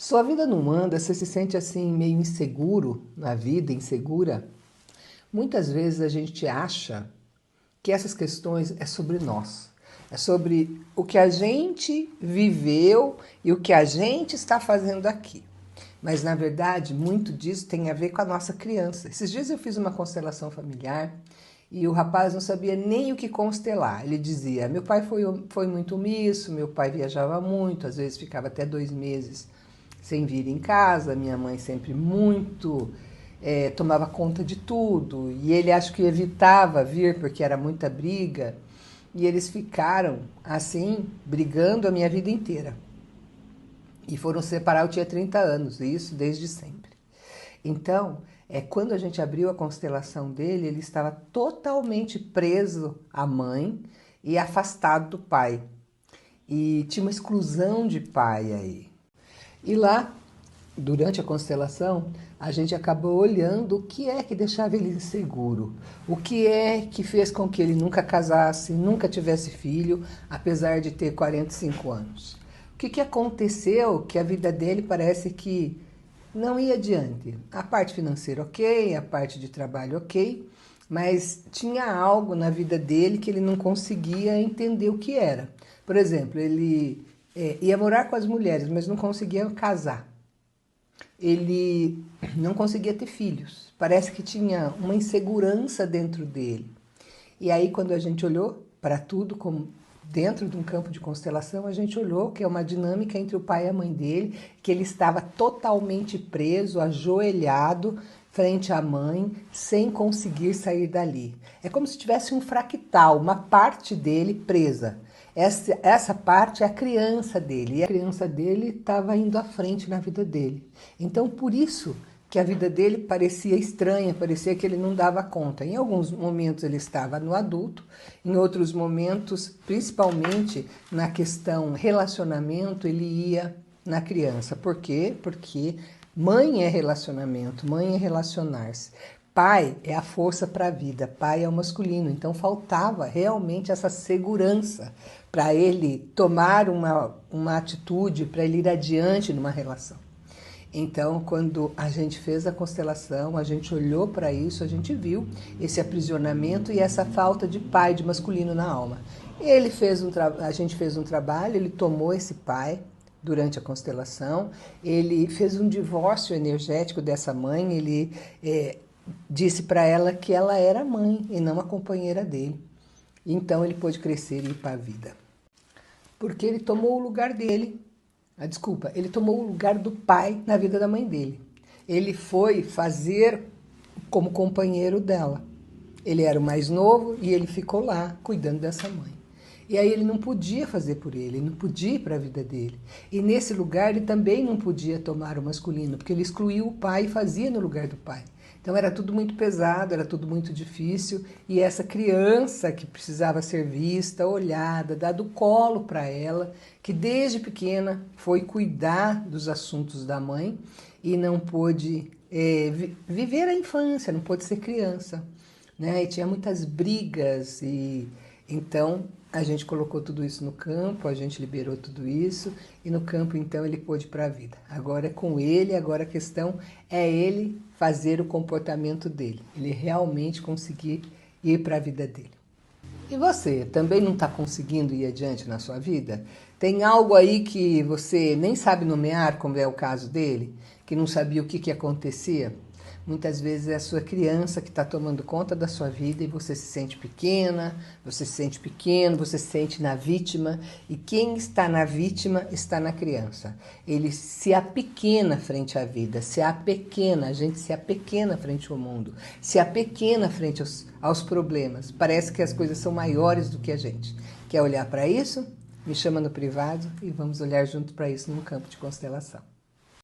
Sua vida não anda, você se sente assim meio inseguro na vida, insegura? Muitas vezes a gente acha que essas questões é sobre nós. É sobre o que a gente viveu e o que a gente está fazendo aqui. Mas, na verdade, muito disso tem a ver com a nossa criança. Esses dias eu fiz uma constelação familiar e o rapaz não sabia nem o que constelar. Ele dizia, meu pai foi muito omisso, meu pai viajava muito, às vezes ficava até 2 meses sem vir em casa, minha mãe sempre tomava conta de tudo, e ele acho que evitava vir porque era muita briga, e eles ficaram assim, brigando a minha vida inteira. E foram separar, eu tinha 30 anos, e isso desde sempre. Então, quando a gente abriu a constelação dele, ele estava totalmente preso à mãe e afastado do pai. E tinha uma exclusão de pai aí. E lá, durante a constelação, a gente acabou olhando o que é que deixava ele inseguro, o que é que fez com que ele nunca casasse, nunca tivesse filho, apesar de ter 45 anos. O que aconteceu que a vida dele parece que não ia adiante. A parte financeira ok, a parte de trabalho ok, mas tinha algo na vida dele que ele não conseguia entender o que era. Por exemplo, ele ia morar com as mulheres, mas não conseguia casar. Ele não conseguia ter filhos. Parece que tinha uma insegurança dentro dele. E aí, quando a gente olhou para tudo como dentro de um campo de constelação, a gente olhou que é uma dinâmica entre o pai e a mãe dele, que ele estava totalmente preso, ajoelhado, frente à mãe, sem conseguir sair dali. É como se tivesse um fractal, uma parte dele presa. Essa parte é a criança dele, e a criança dele estava indo à frente na vida dele. Então, por isso que a vida dele parecia estranha, parecia que ele não dava conta. Em alguns momentos ele estava no adulto, em outros momentos, principalmente na questão relacionamento, ele ia na criança. Por quê? Porque mãe é relacionamento, mãe é relacionar-se. Pai é a força para a vida, pai é o masculino, então faltava realmente essa segurança para ele tomar uma atitude, para ele ir adiante numa relação. Então, quando a gente fez a constelação, a gente olhou para isso, a gente viu esse aprisionamento e essa falta de pai, de masculino na alma. A gente fez um trabalho, ele tomou esse pai durante a constelação, ele fez um divórcio energético dessa mãe, ele disse para ela que ela era mãe e não a companheira dele. Então ele pôde crescer e ir para a vida. Porque ele tomou o lugar dele. Ele tomou o lugar do pai na vida da mãe dele. Ele foi fazer como companheiro dela. Ele era o mais novo e ele ficou lá cuidando dessa mãe. E aí ele não podia fazer por ele não podia ir para a vida dele. E nesse lugar ele também não podia tomar o masculino, porque ele excluiu o pai e fazia no lugar do pai. Então era tudo muito pesado, era tudo muito difícil, e essa criança que precisava ser vista, olhada, dado colo para ela, que desde pequena foi cuidar dos assuntos da mãe e não pôde viver a infância, não pôde ser criança, né? E tinha muitas brigas, e então a gente colocou tudo isso no campo, a gente liberou tudo isso, e no campo então ele pôde ir para a vida. Agora é com ele, agora a questão é ele fazer o comportamento dele, ele realmente conseguir ir para a vida dele. E você, também não está conseguindo ir adiante na sua vida? Tem algo aí que você nem sabe nomear, como é o caso dele, que não sabia o que acontecia? Muitas vezes é a sua criança que está tomando conta da sua vida e você se sente pequena, você se sente pequeno, você se sente na vítima. E quem está na vítima está na criança. Ele se apequena frente à vida, a gente se apequena frente ao mundo, se apequena frente aos problemas. Parece que as coisas são maiores do que a gente. Quer olhar para isso? Me chama no privado e vamos olhar junto para isso no campo de constelação.